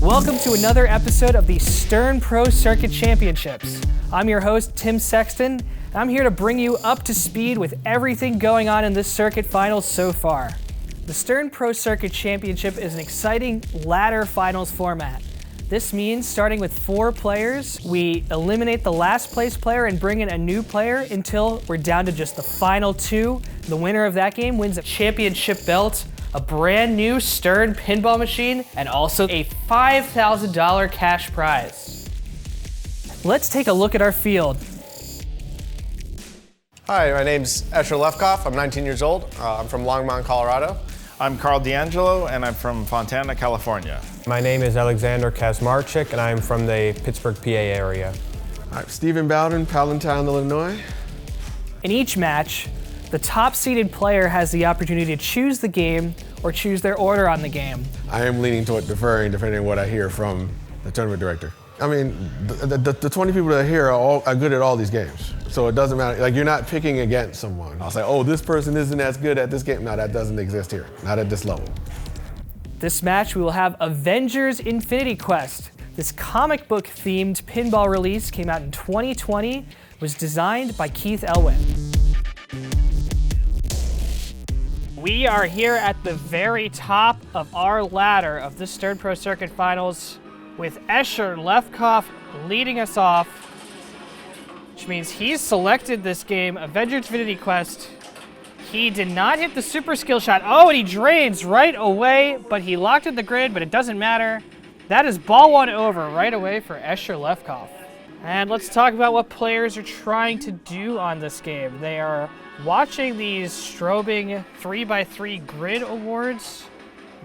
Welcome to another episode of the Stern Pro Circuit Championships. I'm your host, Tim Sexton, and I'm here to bring you up to speed with everything going on in this circuit finals so far. The Stern Pro Circuit Championship is an exciting ladder finals format. This means, starting with 4 players, we eliminate the last place player and bring in a new player until we're down to just the final 2. The winner of that game wins a championship belt, a brand new Stern pinball machine, and also a $5,000 cash prize. Let's take a look at our field. Hi, my name's Escher Lefkoff. I'm 19 years old. I'm from Longmont, Colorado. I'm Carl D'Angelo, and I'm from Fontana, California. My name is Alexander Kazmarczyk, and I'm from the Pittsburgh, PA area. I'm Stephen Bowden, Palatine, Illinois. In each match, the top-seeded player has the opportunity to choose the game or choose their order on the game. I am leaning toward deferring, depending on what I hear from the tournament director. I mean, the 20 people that are here are good at all these games. So it doesn't matter, like you're not picking against someone. I'll say, oh, this person isn't as good at this game. No, that doesn't exist here, not at this level. This match, we will have Avengers Infinity Quest. This comic book themed pinball release came out in 2020, was designed by Keith Elwin. We are here at the very top of our ladder of the Stern Pro Circuit Finals with Escher Lefkoff leading us off, which means he's selected this game, Avengers Infinity Quest. He did not hit the super skill shot. Oh, and he drains right away, but he locked in the grid, but it doesn't matter. That is ball 1 over right away for Escher Lefkoff. And let's talk about what players are trying to do on this game. They are watching these strobing 3x3 grid awards,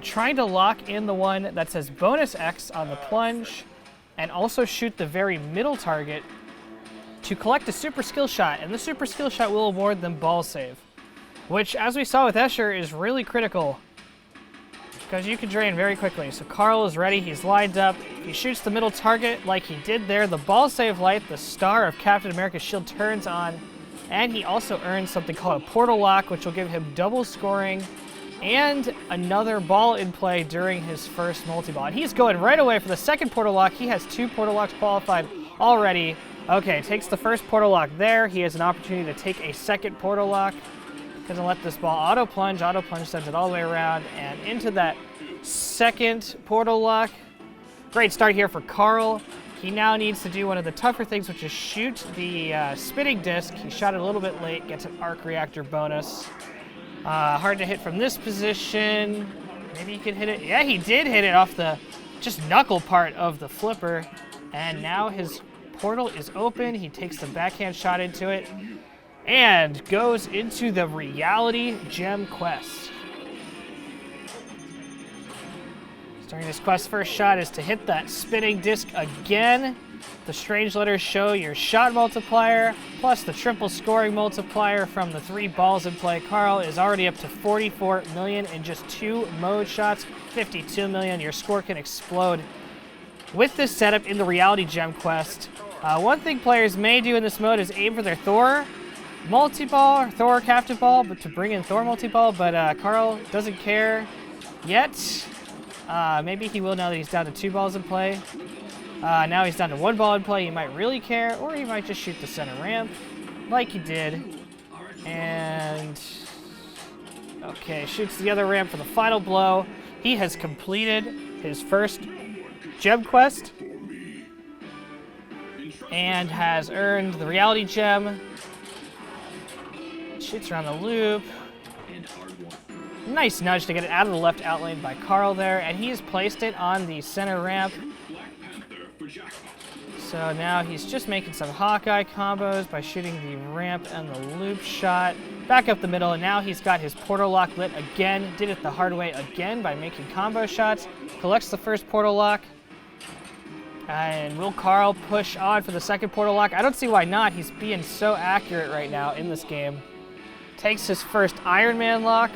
trying to lock in the one that says bonus X on the plunge, and also shoot the very middle target to collect a super skill shot, and the super skill shot will award them ball save, which, as we saw with Escher, is really critical because you can drain very quickly. So Carl is ready, he's lined up, he shoots the middle target like he did there. The ball save light, the star of Captain America's shield, turns on, and he also earns something called a portal lock, which will give him double scoring and another ball in play during his first multi-ball. And he's going right away for the second portal lock. He has 2 portal locks qualified already. Okay, takes the first portal lock there. He has an opportunity to take a second portal lock. Doesn't let this ball auto plunge sends it all the way around and into that second portal lock. Great start here for Carl. He now needs to do one of the tougher things, which is shoot the spinning disc. He shot it a little bit late, gets an arc reactor bonus. Hard to hit from this position. Maybe he can hit it. Yeah, he did hit it off the just knuckle part of the flipper. And now his portal is open. He takes the backhand shot into it and goes into the reality gem quest. Starting this quest, first shot is to hit that spinning disc again. The strange letters show your shot multiplier plus the triple scoring multiplier from the 3 balls in play. Carl is already up to 44 million in just 2 mode shots, 52 million. Your score can explode with this setup in the reality gem quest. One thing players may do in this mode is aim for their Thor multi-ball, or Thor captive ball, but to bring in Thor multi-ball, but Carl doesn't care yet. Maybe he will now that he's down to 2 balls in play. Now he's down to 1 ball in play. He might really care, or he might just shoot the center ramp like he did. And okay, shoots the other ramp for the final blow. He has completed his first gem quest and has earned the reality gem. Shoots around the loop. Nice nudge to get it out of the left out lane by Carl there, and he's placed it on the center ramp. So now he's just making some Hawkeye combos by shooting the ramp and the loop shot. Back up the middle, and now he's got his portal lock lit again. Did it the hard way again by making combo shots. Collects the first portal lock. And will Carl push on for the second portal lock? I don't see why not. He's being so accurate right now in this game. Takes his first Iron Man lock.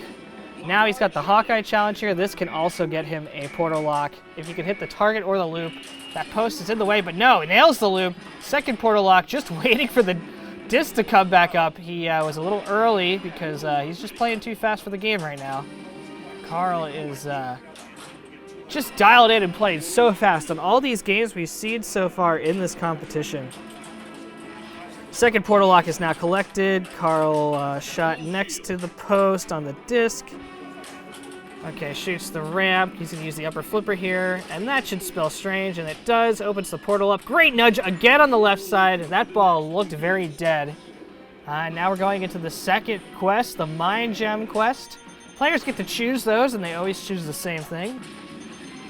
Now he's got the Hawkeye challenge here. This can also get him a portal lock. If he can hit the target or the loop, that post is in the way, but no, he nails the loop. Second portal lock, just waiting for the disc to come back up. He was a little early because he's just playing too fast for the game right now. Carl is just dialed in and played so fast on all these games we've seen so far in this competition. Second portal lock is now collected. Carl shot next to the post on the disc. Okay, shoots the ramp. He's going to use the upper flipper here, and that should spell strange, and it does. Opens the portal up. Great nudge again on the left side. That ball looked very dead. Now we're going into the second quest, the Mind Gem quest. Players get to choose those, and they always choose the same thing.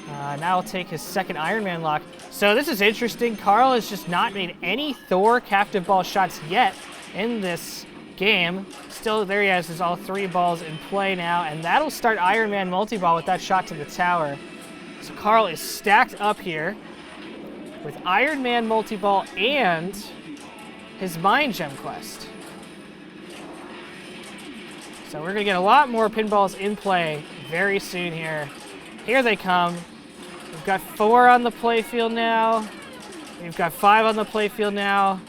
Now I'll take his second Iron Man lock. So this is interesting. Carl has just not made any Thor captive ball shots yet in this game. Still, there he has his all 3 balls in play now, and that'll start Iron Man multi-ball with that shot to the tower. So Carl is stacked up here with Iron Man multi-ball and his Mind Gem quest. So we're gonna get a lot more pinballs in play very soon here. Here they come. We've got 4 on the playfield now. We've got 5 on the playfield now.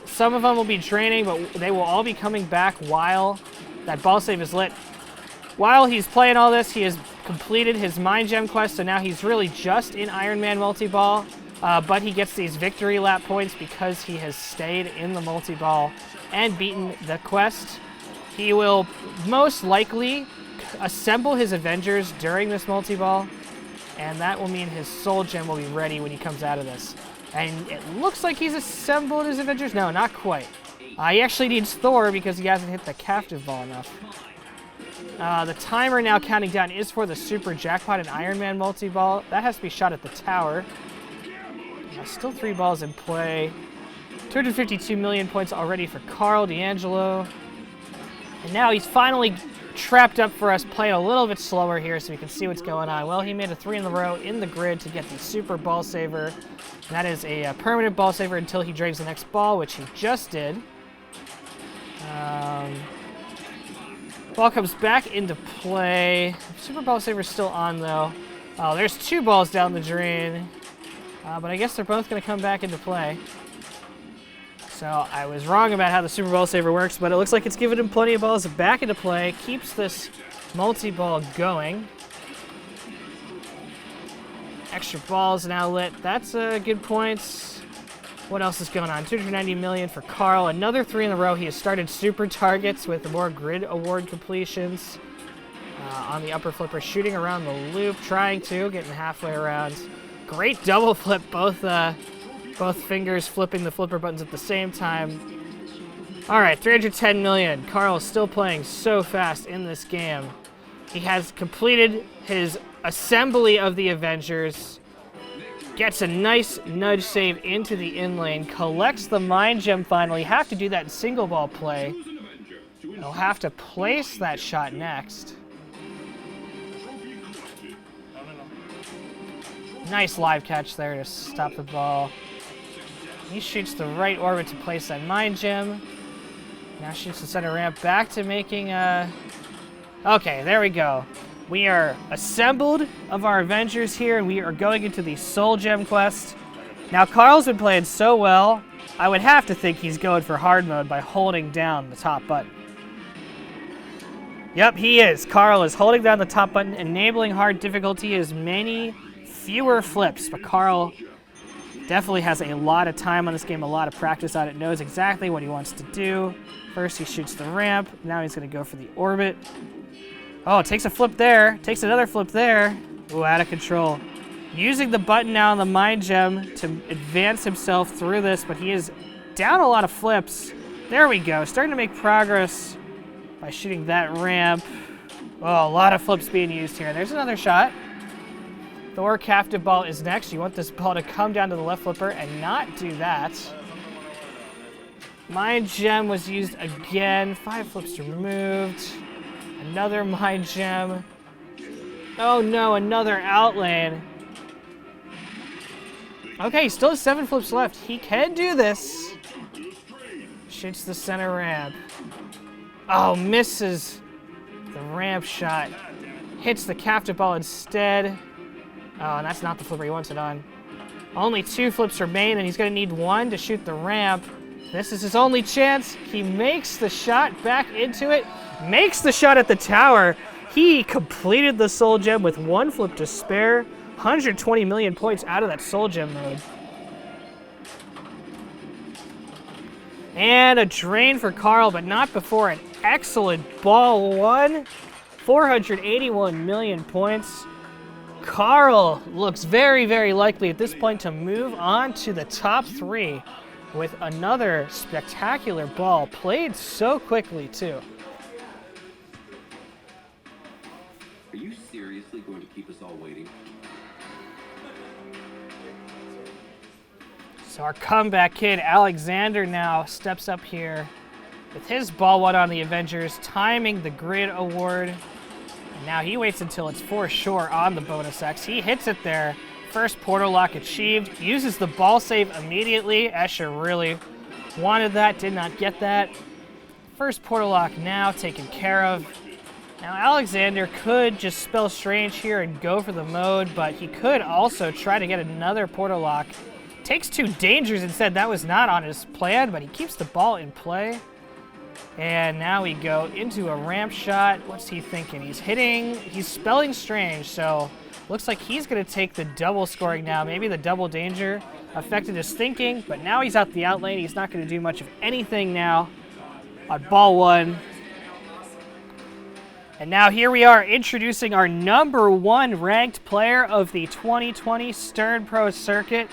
Some of them will be draining, but they will all be coming back while that ball save is lit. While he's playing all this, he has completed his Mind Gem quest, so now he's really just in Iron Man multi-ball, but he gets these victory lap points because he has stayed in the multi-ball and beaten the quest. He will most likely assemble his Avengers during this multi-ball, and that will mean his Soul Gem will be ready when he comes out of this. And it looks like he's assembled his Avengers. No, not quite. He actually needs Thor because he hasn't hit the captive ball enough. The timer now counting down is for the Super Jackpot and Iron Man multi-ball. That has to be shot at the tower. Still 3 balls in play. 252 million points already for Carl D'Angelo. And now he's finally trapped up for us, playing a little bit slower here so we can see what's going on. Well, he made a 3 in a row in the grid to get the Super Ball Saver. And that is a permanent ball saver until he drains the next ball, which he just did. Ball comes back into play. Super Ball Saver's still on, though. Oh, there's 2 balls down the drain. But I guess they're both going to come back into play. So I was wrong about how the Super Ball Saver works, but it looks like it's giving him plenty of balls back into play. Keeps this multi-ball going. Extra balls now lit. That's good points. What else is going on? 290 million for Carl. Another 3 in a row. He has started super targets with more grid award completions. On the upper flipper, shooting around the loop, trying to, getting halfway around. Great double flip, both fingers flipping the flipper buttons at the same time. All right, 310 million. Carl is still playing so fast in this game. He has completed his assembly of the Avengers, gets a nice nudge save into the in lane, collects the Mind Gem finally. Have to do that in single ball play. He'll have to place that shot next. Nice live catch there to stop the ball. He shoots the right orbit to place that Mind Gem. Now shoots the center ramp back to making a... Okay, there we go. We are assembled of our Avengers here, and we are going into the Soul Gem quest. Now, Carl's been playing so well, I would have to think he's going for hard mode by holding down the top button. Yep, he is. Carl is holding down the top button, enabling hard difficulty as fewer flips, but Carl definitely has a lot of time on this game, a lot of practice on it, knows exactly what he wants to do. First, he shoots the ramp. Now he's going to go for the orbit. Oh, takes a flip there. Takes another flip there. Ooh, out of control. Using the button now on the Mind Gem to advance himself through this, but he is down a lot of flips. There we go. Starting to make progress by shooting that ramp. Oh, a lot of flips being used here. There's another shot. Thor captive ball is next. You want this ball to come down to the left flipper and not do that. Mind Gem was used again. 5 flips removed. Another Mind Gem. Oh no, another outlane. Okay, he still has 7 flips left. He can do this. Shoots the center ramp. Oh, misses the ramp shot. Hits the captive ball instead. Oh, and that's not the flipper he wants it on. Only 2 flips remain, and he's going to need 1 to shoot the ramp. This is his only chance. He makes the shot back into it. Makes the shot at the tower. He completed the Soul Gem with 1 flip to spare. 120 million points out of that Soul Gem mode. And a drain for Carl, but not before an excellent ball 1. 481 million points. Carl looks very, very likely at this point to move on to the top 3 with another spectacular ball played so quickly too. Are you seriously going to keep us all waiting? So our comeback kid, Alexander, now steps up here with his ball 1 on the Avengers, timing the grid award. And now he waits until it's for sure on the bonus X. He hits it there. First portal lock achieved. Uses the ball save immediately. Escher really wanted that, did not get that. First portal lock now taken care of. Now Alexander could just spell Strange here and go for the mode, but he could also try to get another portal lock. Takes 2 dangers instead. That was not on his plan, but he keeps the ball in play. And now we go into a ramp shot. What's he thinking? He's spelling Strange, so looks like he's gonna take the double scoring now. Maybe the double danger affected his thinking, but now he's out the out lane. He's not gonna do much of anything now on ball 1. And now here we are introducing our #1 ranked player of the 2020 Stern Pro Circuit,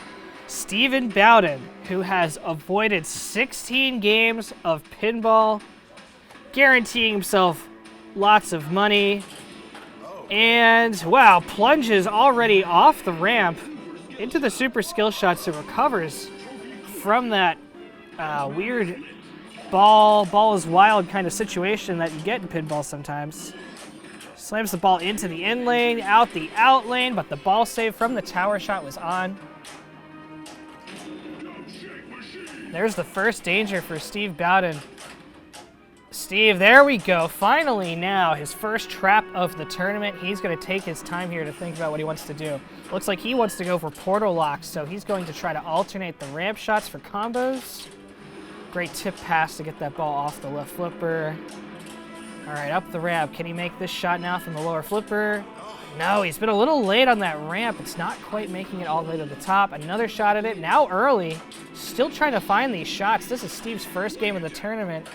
Steven Bowden, who has avoided 16 games of pinball, guaranteeing himself lots of money. And wow, plunges already off the ramp into the super skill shots and recovers from that weird ball is wild kind of situation that you get in pinball sometimes. Slams the ball into the in lane, out the out lane, but the ball save from the tower shot was on. There's the first danger for Steve Bowden. Steve, there we go. Finally now, his first trap of the tournament. He's going to take his time here to think about what he wants to do. Looks like he wants to go for portal locks, so he's going to try to alternate the ramp shots for combos. Great tip pass to get that ball off the left flipper. All right, up the ramp. Can he make this shot now from the lower flipper? No, he's been a little late on that ramp. It's not quite making it all the way to the top. Another shot at it, now early. Still trying to find these shots. This is Steve's first game of the tournament.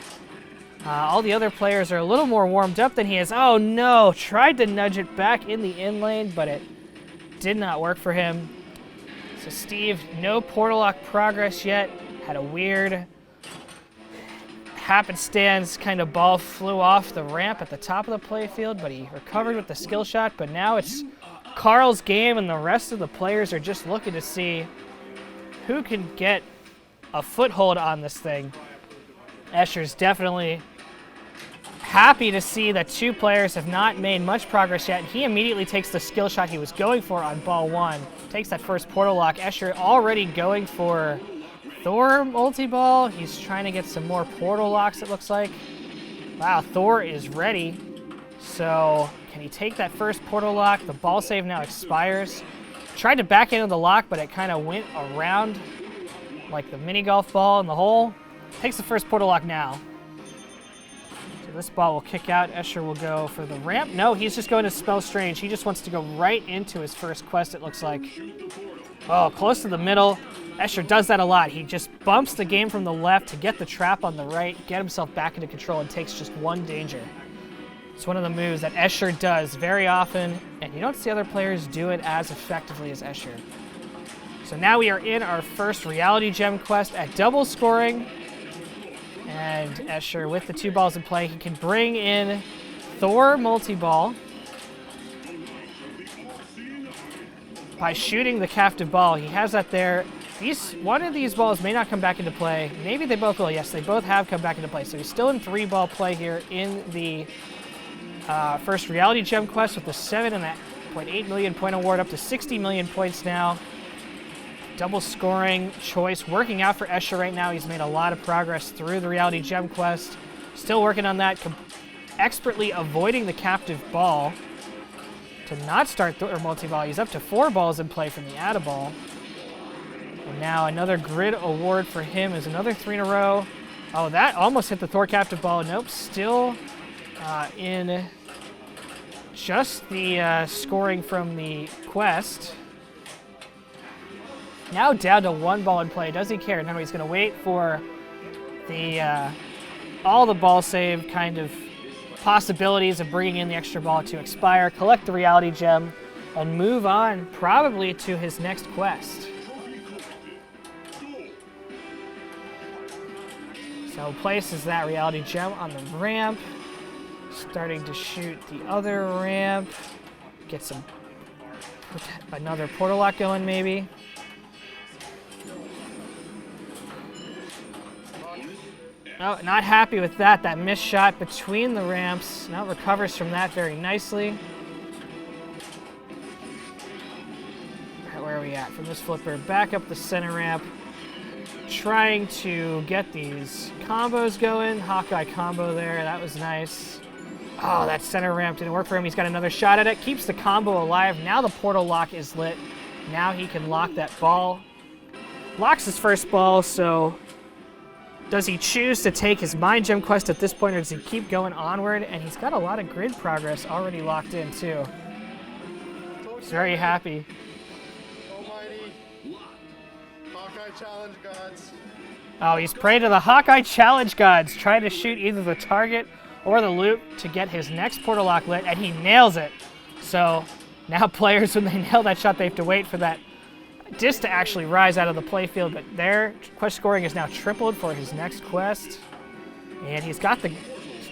All the other players are a little more warmed up than he is. Oh no, tried to nudge it back in the in lane, but it did not work for him. So Steve, no portal lock progress yet. Had a weird happenstance kind of ball flew off the ramp at the top of the playfield, but he recovered with the skill shot. But now it's Carl's game, and the rest of the players are just looking to see who can get a foothold on this thing. Escher's definitely happy to see that 2 players have not made much progress yet. He immediately takes the skill shot he was going for on ball 1. Takes that first portal lock. Escher already going for Thor multi-ball. He's trying to get some more portal locks, it looks like. Wow, Thor is ready. So can he take that first portal lock? The ball save now expires. Tried to back into the lock, but it kind of went around like the mini golf ball in the hole. Takes the first portal lock now. So this ball will kick out. Escher will go for the ramp. No, he's just going to spell Strange. He just wants to go right into his first quest, it looks like. Oh, close to the middle. Escher does that a lot. He just bumps the game from the left to get the trap on the right, get himself back into control, and takes just 1 danger. It's one of the moves that Escher does very often, and you don't see other players do it as effectively as Escher. So now we are in our first reality gem quest at double scoring. And Escher, with the 2 balls in play, he can bring in Thor multi-ball by shooting the captive ball. He has that there. One of these balls may not come back into play. Maybe they both will. Yes, they both have come back into play. So he's still in 3-ball play here in the first reality gem quest with the 7.8 million point award, up to 60 million points now. Double scoring choice working out for Escher right now. He's made a lot of progress through the reality gem quest. Still working on that, expertly avoiding the captive ball to not start Thor multi-ball. He's up to 4 balls in play from the add-a-ball. And now another grid award for him is another 3 in a row. Oh, that almost hit the Thor captive ball. Nope, still in just the scoring from the quest. Now down to 1 ball in play. Does he care? No, he's going to wait for the all the ball save kind of possibilities of bringing in the extra ball to expire, collect the reality gem, and move on probably to his next quest. So places that reality gem on the ramp, starting to shoot the other ramp, get another portal lock going maybe. Oh, not happy with that. That missed shot between the ramps. Now recovers from that very nicely. Where are we at? From this flipper, back up the center ramp. Trying to get these combos going. Hawkeye combo there. That was nice. Oh, that center ramp didn't work for him. He's got another shot at it. Keeps the combo alive. Now the portal lock is lit. Now he can lock that ball. Locks his first ball, so does he choose to take his Mind Gem quest at this point, or does he keep going onward? And he's got a lot of grid progress already locked in, too. He's very happy. Almighty Hawkeye challenge gods. Oh, he's praying to the Hawkeye challenge gods, trying to shoot either the target or the loop to get his next portal lock lit, and he nails it. So now players, when they nail that shot, they have to wait for that disc to actually rise out of the playfield, but their quest scoring is now tripled for his next quest. And he's got the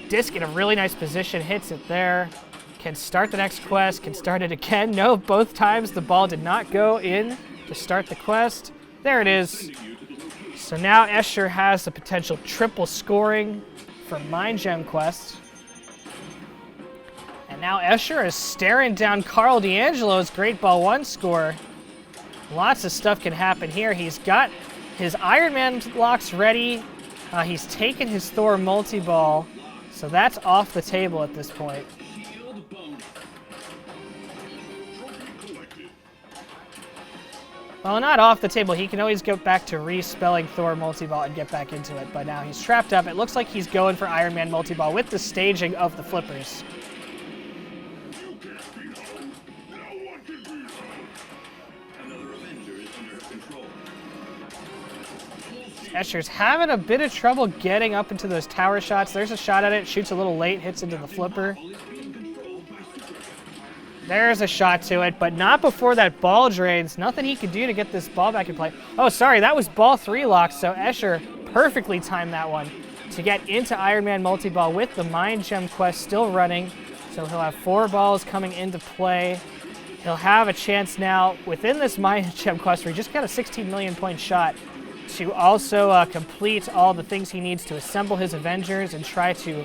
disc in a really nice position, hits it there, can start the next quest, can start it again. No, both times the ball did not go in to start the quest. There it is. So now Escher has the potential triple scoring for Mind Gem quest. And now Escher is staring down Carl D'Angelo's Great Ball 1 score. Lots of stuff can happen here. He's got his Iron Man locks ready. He's taken his Thor multi-ball, so that's off the table at this point. Well, not off the table. He can always go back to respelling Thor multi-ball and get back into it, but now he's trapped up. It looks like he's going for Iron Man multi-ball with the staging of the flippers. Escher's having a bit of trouble getting up into those tower shots. There's a shot at it, shoots a little late, hits into the flipper. There's a shot to it, but not before that ball drains. Nothing he can do to get this ball back in play. Oh, sorry, that was ball 3 locks, so Escher perfectly timed that one to get into Iron Man multi-ball with the Mind Gem quest still running. So he'll have 4 balls coming into play. He'll have a chance now within this Mind Gem quest where he just got a 16 million point shot to also complete all the things he needs to assemble his Avengers and try to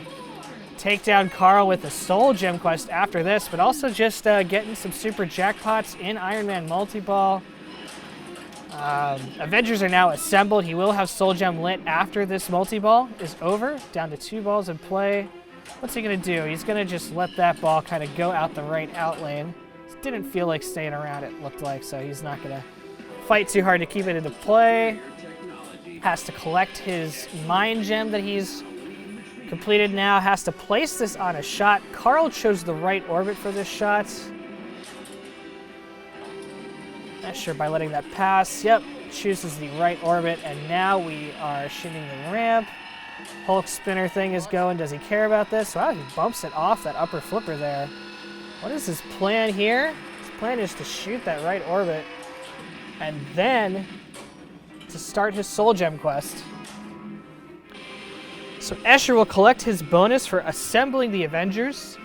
take down Carl with a Soul Gem quest after this, but also just getting some super jackpots in Iron Man multi-ball. Avengers are now assembled. He will have Soul Gem lit after this multi-ball is over. Down to 2 balls in play. What's he going to do? He's going to just let that ball kind of go out the right out lane. Didn't feel like staying around, it looked like, so he's not going to fight too hard to keep it into play. Has to collect his Mind Gem that he's completed now. Has to place this on a shot. Carl chose the right orbit for this shot. Not sure by letting that pass. Yep, chooses the right orbit, and now we are shooting the ramp. Hulk spinner thing is going. Does he care about this? Wow, he bumps it off that upper flipper there. What is his plan here? His plan is to shoot that right orbit and then to start his Soul Gem quest. So Escher will collect his bonus for assembling the Avengers.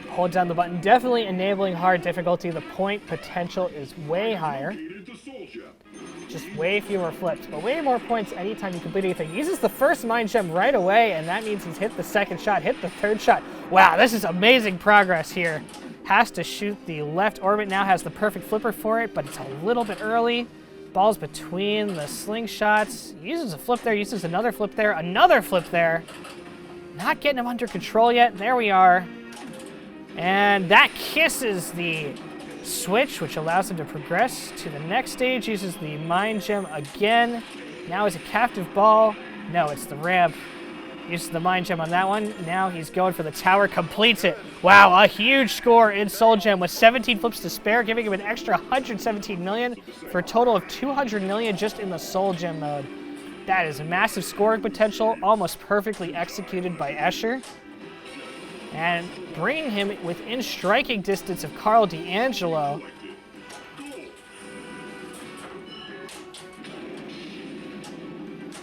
Hold down the button, definitely enabling hard difficulty. The point potential is way higher. Just way fewer flips, but way more points anytime you complete anything. He uses the first Mind Gem right away, and that means he's hit the second shot, hit the third shot. Wow, this is amazing progress here. Has to shoot the left orbit now, has the perfect flipper for it, but it's a little bit early. Ball's between the slingshots. Uses a flip there, uses another flip there, another flip there. Not getting him under control yet. There we are. And that kisses the switch, which allows him to progress to the next stage. Uses the Mind Gem again. Now is a captive ball. No, it's the ramp. Uses the Mind Gem on that one. Now he's going for the tower, completes it. Wow, a huge score in Soul Gem with 17 flips to spare, giving him an extra 117 million for a total of 200 million just in the Soul Gem mode. That is massive scoring potential, almost perfectly executed by Escher. And bringing him within striking distance of Carl D'Angelo.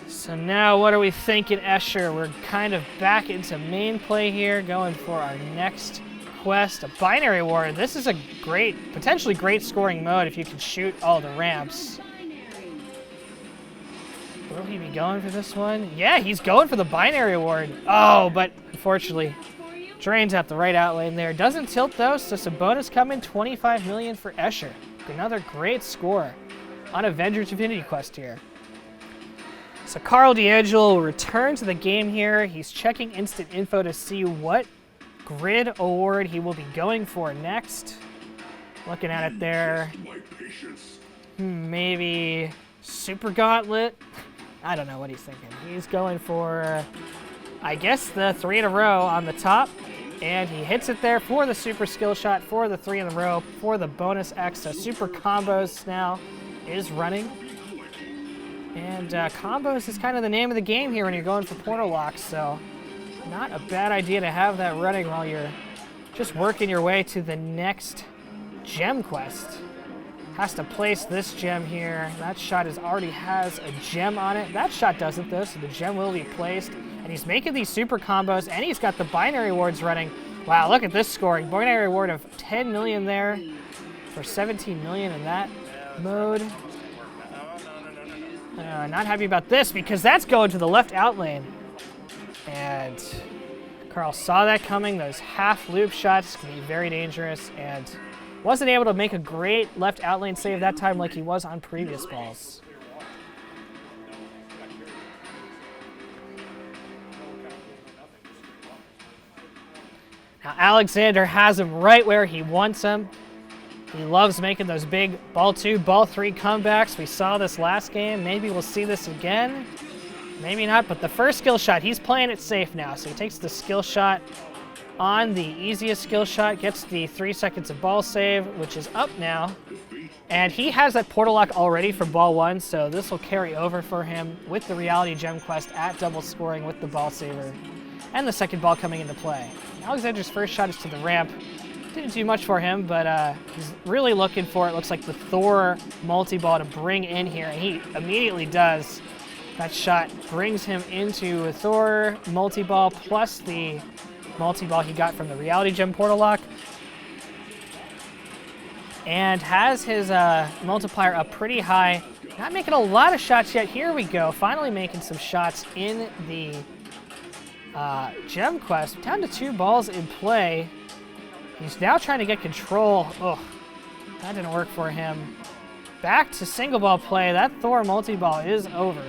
So now what are we thinking, Escher? We're kind of back into main play here, going for our next quest, a binary war. This is a great, potentially great scoring mode if you can shoot all the ramps. Will he be going for this one? Yeah, he's going for the binary award. Oh, but unfortunately, drains out the right out lane there. Doesn't tilt though, so some bonus coming, 25 million for Escher. Another great score on Avengers Infinity Quest here. So Carl D'Angelo will return to the game here. He's checking instant info to see what grid award he will be going for next. Looking at it there. Maybe Super Gauntlet? I don't know what he's thinking. He's going for, I guess, the 3 in a row on the top. And he hits it there for the super skill shot, for the 3 in a row, for the bonus X. So super combos now is running. And combos is kind of the name of the game here when you're going for portal locks, so not a bad idea to have that running while you're just working your way to the next gem quest. Has to place this gem here. That shot already has a gem on it. That shot doesn't though, so the gem will be placed. And he's making these super combos, and he's got the binary awards running. Wow, look at this scoring. Binary award of 10 million there for 17 million in that mode. Not happy about this because that's going to the left out lane. And Carl saw that coming. Those half loop shots can be very dangerous and wasn't able to make a great left out lane save that time like he was on previous balls. Now Alexander has him right where he wants him. He loves making those big ball 2, ball 3 comebacks. We saw this last game. Maybe we'll see this again. Maybe not, but the first skill shot, he's playing it safe now. So he takes the skill shot on the easiest skill shot, gets the 3 seconds of ball save, which is up now. And he has that portal lock already for ball 1, so this will carry over for him with the reality gem quest at double scoring with the ball saver. And the second ball coming into play. Alexander's first shot is to the ramp. Didn't do much for him, but he's really looking for, it looks like, the Thor multi-ball to bring in here, and he immediately does. That shot brings him into a Thor multi-ball plus the multi-ball he got from the reality gem portal lock. And has his multiplier up pretty high. Not making a lot of shots yet. Here we go, finally making some shots in the gem quest. Down to 2 balls in play. He's now trying to get control. Ugh, that didn't work for him. Back to single ball play. That Thor multi-ball is over.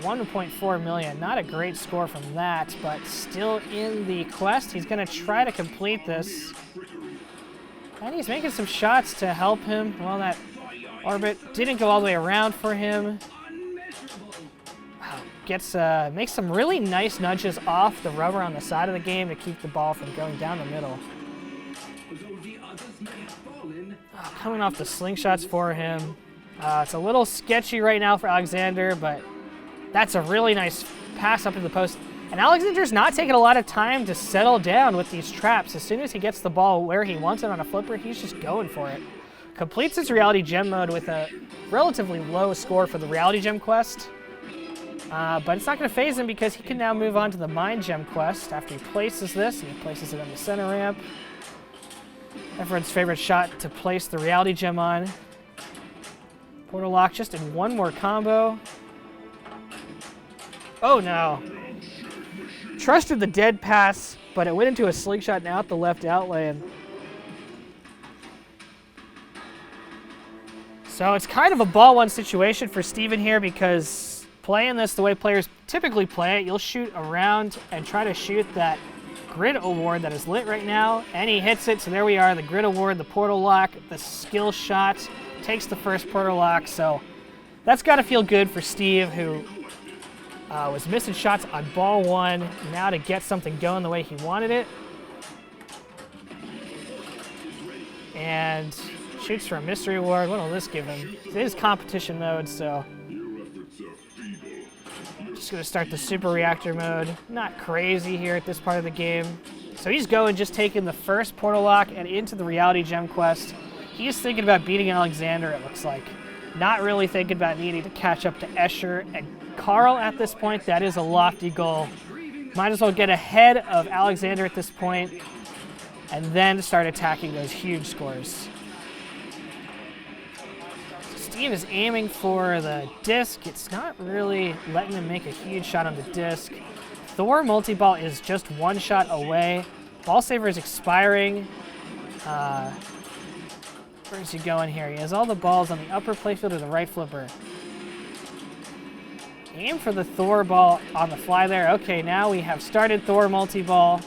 1.4 million. Not a great score from that, but still in the quest. He's going to try to complete this. And he's making some shots to help him. Well, that orbit didn't go all the way around for him. Wow. Makes some really nice nudges off the rubber on the side of the game to keep the ball from going down the middle. Coming off the slingshots for him. It's a little sketchy right now for Alexander, but that's a really nice pass up to the post. And Alexander's not taking a lot of time to settle down with these traps. As soon as he gets the ball where he wants it on a flipper, he's just going for it. Completes his reality gem mode with a relatively low score for the reality gem quest. But it's not going to phase him because he can now move on to the mind gem quest after he places this, and he places it on the center ramp. Everyone's favorite shot to place the reality gem on. Portal lock just in one more combo. Oh no. Trusted the dead pass, but it went into a slingshot and out the left out lane. So it's kind of a ball 1 situation for Steven here because playing this the way players typically play it, you'll shoot around and try to shoot that grid award that is lit right now, and he hits it, so there we are, the grid award, the portal lock, the skill shot, takes the first portal lock, so that's got to feel good for Steve, who Was missing shots on ball 1. Now to get something going the way he wanted it. And shoots for a mystery award. What will this give him? It is competition mode, so just going to start the super reactor mode. Not crazy here at this part of the game. So he's going, just taking the first portal lock and into the reality gem quest. He's thinking about beating Alexander, it looks like. Not really thinking about needing to catch up to Escher and Carl at this point. That is a lofty goal. Might as well get ahead of Alexander at this point and then start attacking those huge scores. Steve is aiming for the disc. It's not really letting him make a huge shot on the disc. Thor multi-ball is just one shot away. Ball saver is expiring. Where's he going here? He has all the balls on the upper playfield or the right flipper. Aim for the Thor ball on the fly there. Okay, now we have started Thor multi-ball.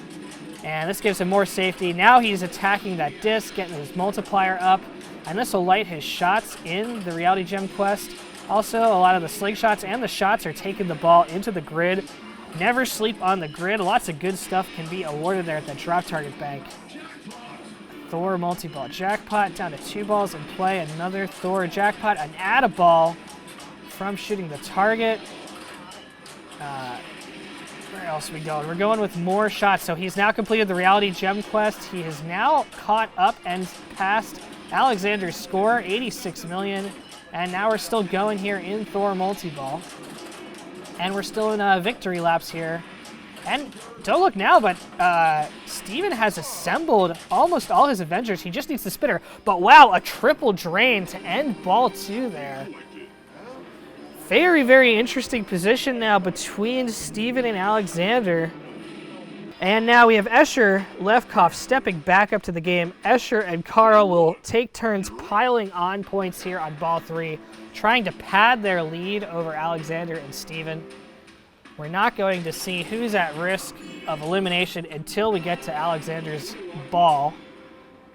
And this gives him more safety. Now he's attacking that disc, getting his multiplier up. And this will light his shots in the reality gem quest. Also, a lot of the slingshots and the shots are taking the ball into the grid. Never sleep on the grid. Lots of good stuff can be awarded there at the drop target bank. Thor multi-ball jackpot, down to 2 balls in play. Another Thor jackpot, an add-a-ball from shooting the target. Where else are we going? We're going with more shots. So he's now completed the reality gem quest. He has now caught up and passed Alexander's score, 86 million. And now we're still going here in Thor multi-ball. And we're still in victory laps here. And don't look now, but Steven has assembled almost all his Avengers. He just needs the spitter. But wow, a triple drain to end ball 2 there. Very, very interesting position now between Steven and Alexander. And now we have Escher, Lefkoff stepping back up to the game. Escher and Carl will take turns piling on points here on ball 3, trying to pad their lead over Alexander and Steven. We're not going to see who's at risk of elimination until we get to Alexander's ball.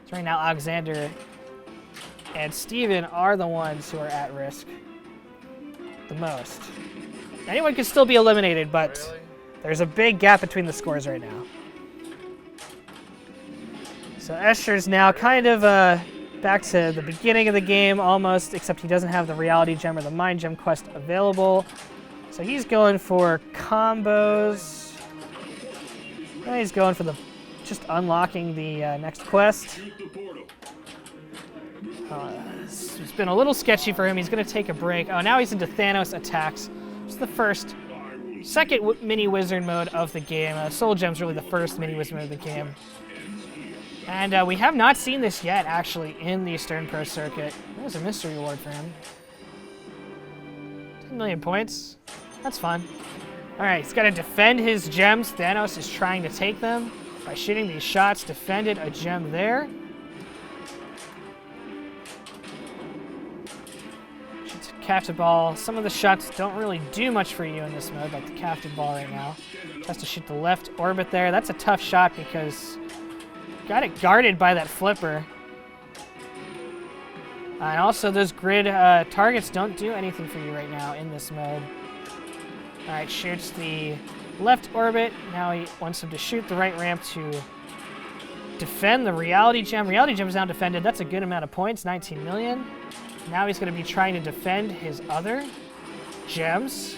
So right now, Alexander and Steven are the ones who are at risk the most. Anyone can still be eliminated, but there's a big gap between the scores right now. So Escher's now kind of back to the beginning of the game almost, except he doesn't have the reality gem or the mind gem quest available. So he's going for combos. And he's going for just unlocking the next quest. It's been a little sketchy for him. He's going to take a break. Oh, now he's into Thanos attacks. It's the second mini wizard mode of the game. Soul Gem's really the first mini wizard mode of the game. And we have not seen this yet, actually, in the Stern Pro circuit. There's a mystery award for him. 10 million points. That's fun. All right, he's got to defend his gems. Thanos is trying to take them by shooting these shots. Defended a gem there. Shoots a captive ball. Some of the shots don't really do much for you in this mode, like the captive ball right now. Has to shoot the left orbit there. That's a tough shot because got it guarded by that flipper. And also those grid targets don't do anything for you right now in this mode. All right, shoots the left orbit. Now he wants him to shoot the right ramp to defend the reality gem. Reality gem is now defended. That's a good amount of points, 19 million. Now he's going to be trying to defend his other gems.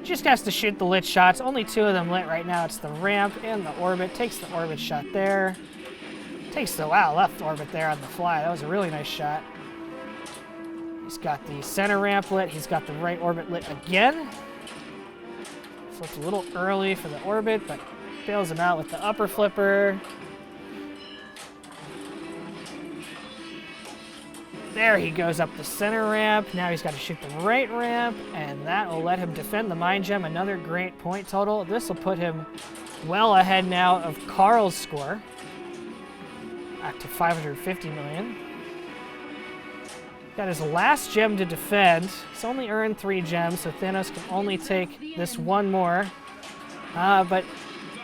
Just has to shoot the lit shots. Only 2 of them lit right now. It's the ramp and the orbit. Takes the orbit shot there. Takes the, left orbit there on the fly. That was a really nice shot. He's got the center ramp lit. He's got the right orbit lit again. Flipped a little early for the orbit, but bails him out with the upper flipper. There he goes up the center ramp. Now he's got to shoot the right ramp, and that will let him defend the mind gem. Another great point total. This will put him well ahead now of Carl's score. Back to 550 million. Got his last gem to defend. He's only earned 3 gems, so Thanos can only take this one more. But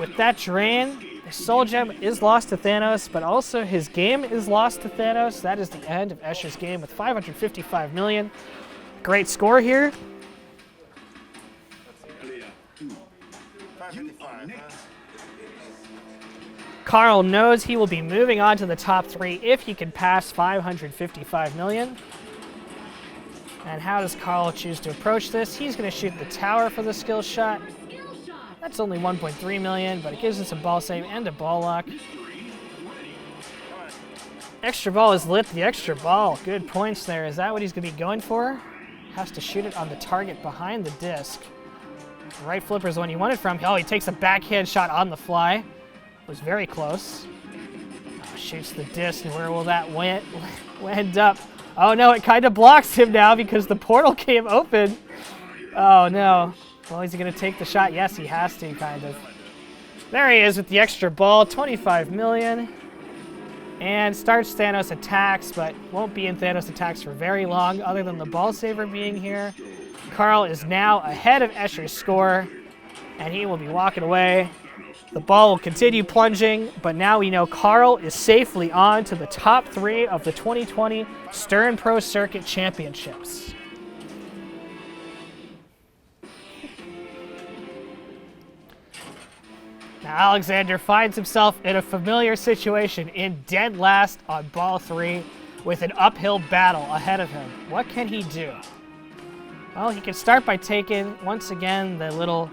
with that drain, his soul gem is lost to Thanos, but also his game is lost to Thanos. That is the end of Escher's game with 555 million. Great score here. Carl knows he will be moving on to the top 3 if he can pass 555 million. And how does Carl choose to approach this? He's going to shoot the tower for the skill shot. That's only 1.3 million, but it gives us a ball save and a ball lock. Extra ball is lit. The extra ball. Good points there. Is that what he's going to be going for? Has to shoot it on the target behind the disc. Right flipper is the one he wanted from. Oh, he takes a backhand shot on the fly. Was very close. Oh, shoots the disc, and where will that end up? Oh no, it kind of blocks him now because the portal came open. Oh no. Well, is he going to take the shot? Yes, he has to, kind of. There he is with the extra ball, 25 million. And starts Thanos attacks, but won't be in Thanos attacks for very long, other than the ball saver being here. Carl is now ahead of Escher's score, and he will be walking away. The ball will continue plunging, but now we know Carl is safely on to the top 3 of the 2020 Stern Pro Circuit Championships. Now Alexander finds himself in a familiar situation in dead last on ball 3 with an uphill battle ahead of him. What can he do? Well, he can start by taking, once again, the little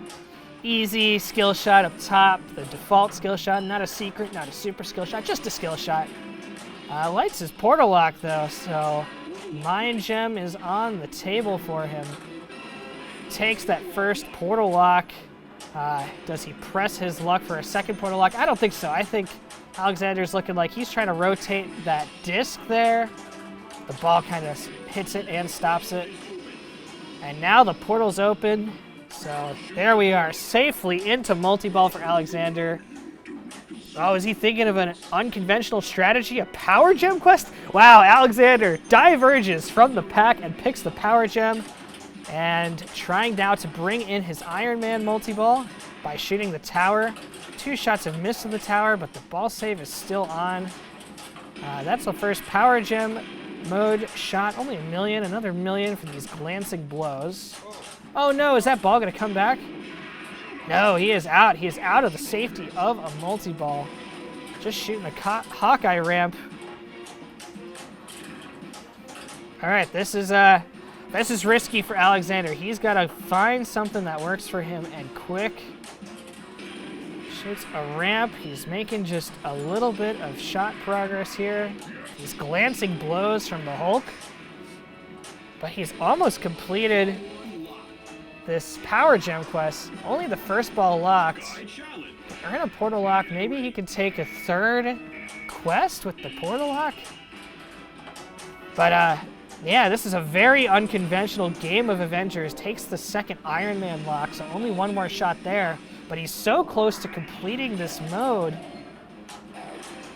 easy skill shot up top, the default skill shot, not a secret, not a super skill shot, just a skill shot. Lights his portal lock though, so Mind Gem is on the table for him. Takes that first portal lock. Does he press his luck for a second portal lock? I don't think so. I think Alexander's looking like he's trying to rotate that disc there. The ball kind of hits it and stops it. And now the portal's open. So there we are, safely into multi-ball for Alexander. Oh, is he thinking of an unconventional strategy, a power gem quest? Wow, Alexander diverges from the pack and picks the power gem. And trying now to bring in his Iron Man multi-ball by shooting the tower. 2 shots have missed to the tower, but the ball save is still on. That's the first power gem mode shot. Only $1 million, another $1 million for these glancing blows. Oh no, is that ball going to come back? No, he is out. He is out of the safety of a multi-ball. Just shooting a Hawkeye ramp. All right, this is risky for Alexander. He's got to find something that works for him and quick. Shoots a ramp. He's making just a little bit of shot progress here. These glancing blows from the Hulk. But he's almost completed this power gem quest. Only the first ball locked. Earn a portal lock. Maybe he could take a third quest with the portal lock. But yeah, this is a very unconventional game of Avengers. Takes the second Iron Man lock, so only 1 more shot there. But he's so close to completing this mode.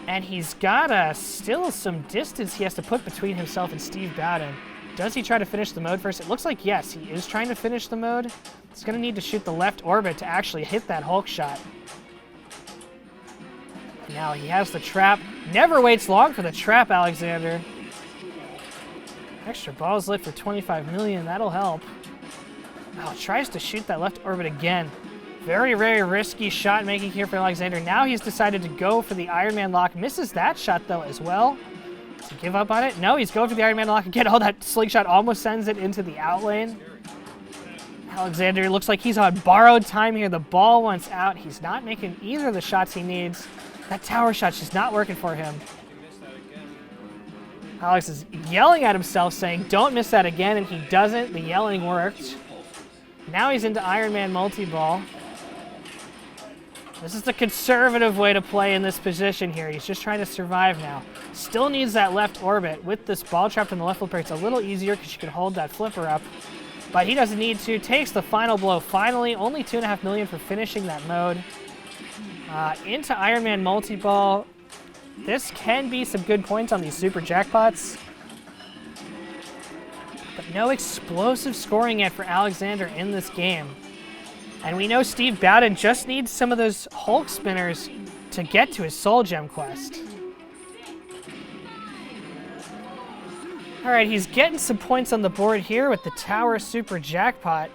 And he's got still some distance he has to put between himself and Steve Bowden. Does he try to finish the mode first? It looks like yes, he is trying to finish the mode. He's going to need to shoot the left orbit to actually hit that Hulk shot. Now he has the trap. Never waits long for the trap, Alexander. Extra balls lit for 25 million. That'll help. Oh, tries to shoot that left orbit again. Very, very risky shot making here for Alexander. Now he's decided to go for the Iron Man lock. Misses that shot though as well. Does he give up on it? No, he's going for the Iron Man lock again. Oh, that slingshot almost sends it into the out lane. Alexander looks like he's on borrowed time here. The ball wants out. He's not making either of the shots he needs. That tower shot's just not working for him. Alex is yelling at himself saying, don't miss that again, and he doesn't. The yelling worked. Now he's into Iron Man multi-ball. This is the conservative way to play in this position here. He's just trying to survive now. Still needs that left orbit. With this ball trapped in the left flipper, it's a little easier because you can hold that flipper up. But he doesn't need to. Takes the final blow finally. Only $2.5 million for finishing that mode. Into Iron Man multi-ball. This can be some good points on these super jackpots. But no explosive scoring yet for Alexander in this game. And we know Steve Bowden just needs some of those Hulk spinners to get to his Soul Gem quest. All right, he's getting some points on the board here with the Tower Super Jackpot.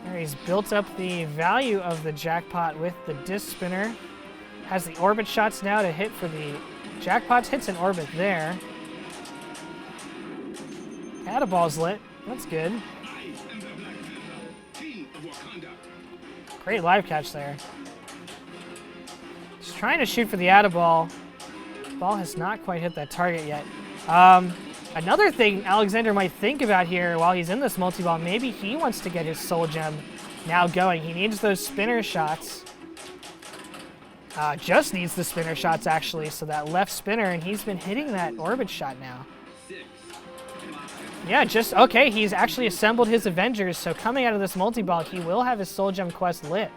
There He's built up the value of the jackpot with the disc spinner. Has the orbit shots now to hit for the jackpots. Hits an orbit there. Ball's lit. That's good. Great live catch there. Just trying to shoot for the ball. Ball has not quite hit that target yet. Another thing Alexander might think about here while he's in this multi-ball, maybe he wants to get his soul gem now going. He needs those spinner shots. Just needs the spinner shots, actually, so that left spinner, and he's been hitting that orbit shot now. Yeah, okay, he's actually assembled his Avengers, so coming out of this multi-ball, he will have his soul gem quest lit.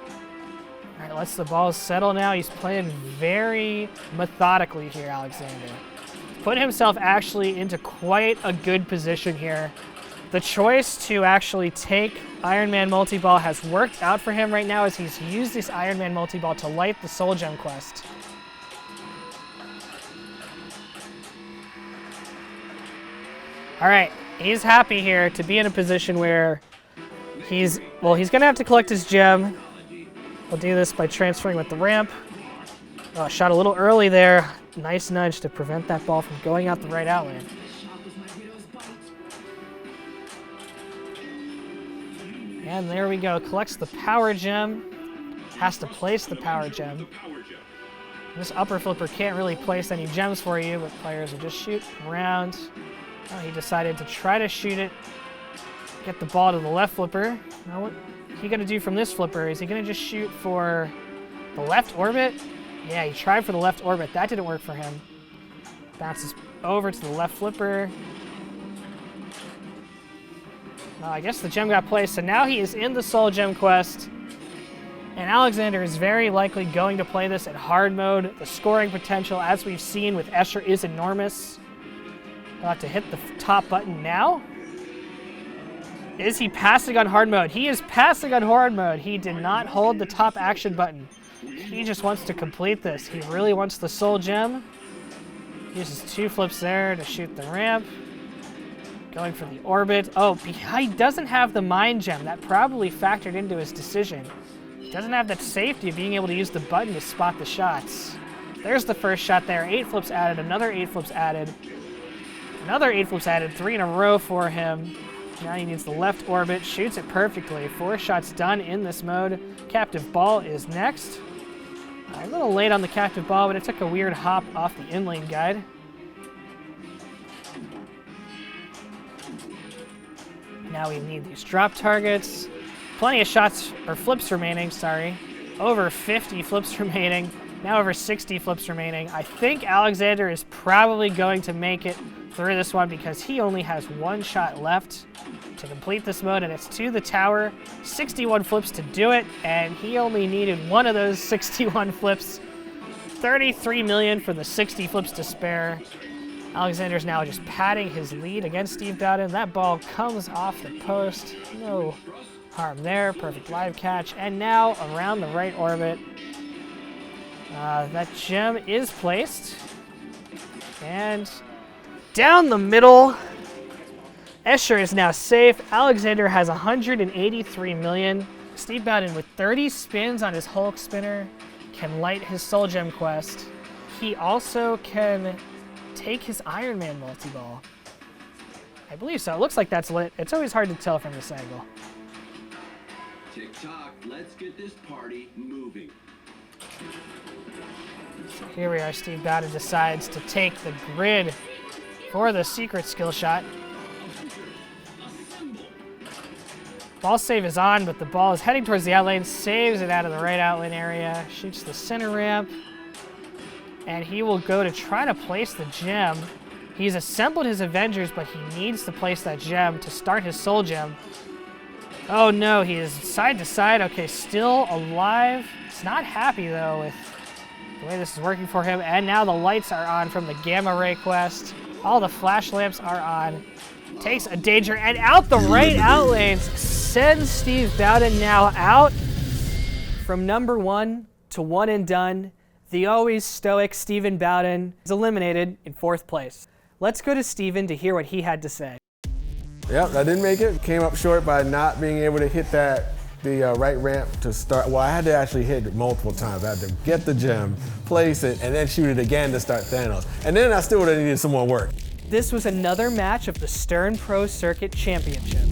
All right, lets the balls settle now. He's playing very methodically here, Alexander. Put himself actually into quite a good position here. The choice to actually take Iron Man multi-ball has worked out for him right now as he's used this Iron Man multi-ball to light the soul gem quest. All right, he's happy here to be in a position where he's gonna have to collect his gem. We'll do this by transferring with the ramp. Shot a little early there. Nice nudge to prevent that ball from going out the right outlet. And there we go, collects the power gem. Has to place the power gem. This upper flipper can't really place any gems for you, but players will just shoot around. Oh, he decided to try to shoot it. Get the ball to the left flipper. Now what he gonna do from this flipper? Is he gonna just shoot for the left orbit? Yeah, he tried for the left orbit. That didn't work for him. Bounces over to the left flipper. I guess the gem got placed, so now he is in the soul gem quest. And Alexander is very likely going to play this in hard mode. The scoring potential, as we've seen with Escher, is enormous. About to hit the top button now. Is he passing on hard mode? He is passing on hard mode. He did not hold the top action button. He just wants to complete this. He really wants the soul gem. Uses 2 flips there to shoot the ramp. Going for the orbit. Oh, he doesn't have the mind gem. That probably factored into his decision. He doesn't have that safety of being able to use the button to spot the shots. There's the first shot there. 8 flips added, another 8 flips added. Another 8 flips added, 3 in a row for him. Now he needs the left orbit, shoots it perfectly. 4 shots done in this mode. Captive ball is next. A little late on the captive ball, but it took a weird hop off the inlane guide. Now we need these drop targets. Plenty of shots, or flips remaining, sorry. Over 50 flips remaining. Now over 60 flips remaining. I think Alexander is probably going to make it through this one because he only has 1 shot left to complete this mode, and it's to the tower. 61 flips to do it, and he only needed 1 of those 61 flips. 33 million for the 60 flips to spare. Alexander's now just padding his lead against Steve Bowden. That ball comes off the post. No harm there. Perfect live catch. And now around the right orbit. That gem is placed. And down the middle. Escher is now safe. Alexander has 183 million. Steve Bowden with 30 spins on his Hulk spinner can light his soul gem quest. He also can take his Iron Man multi-ball. I believe so. It looks like that's lit. It's always hard to tell from this angle. Tick-tock, let's get this party moving. So here we are. Steve Bowden decides to take the grid for the secret skill shot. Ball save is on, but the ball is heading towards the out lane, saves it out of the right outlet area, shoots the center ramp, and he will go to try to place the gem. He's assembled his Avengers, but he needs to place that gem to start his soul gem. Oh no, he is side to side. Okay, still alive. He's not happy though with the way this is working for him, and now the lights are on from the gamma ray quest. All the flash lamps are on. Takes a danger, and out the right out lanes sends Steve Bowden now out from number 1 to 1 and done. The always stoic Steven Bowden is eliminated in 4th place. Let's go to Steven to hear what he had to say. Yep, I didn't make it. Came up short by not being able to hit the right ramp to start. Well, I had to actually hit it multiple times. I had to get the gem, place it, and then shoot it again to start Thanos. And then I still would have needed some more work. This was another match of the Stern Pro Circuit Championship.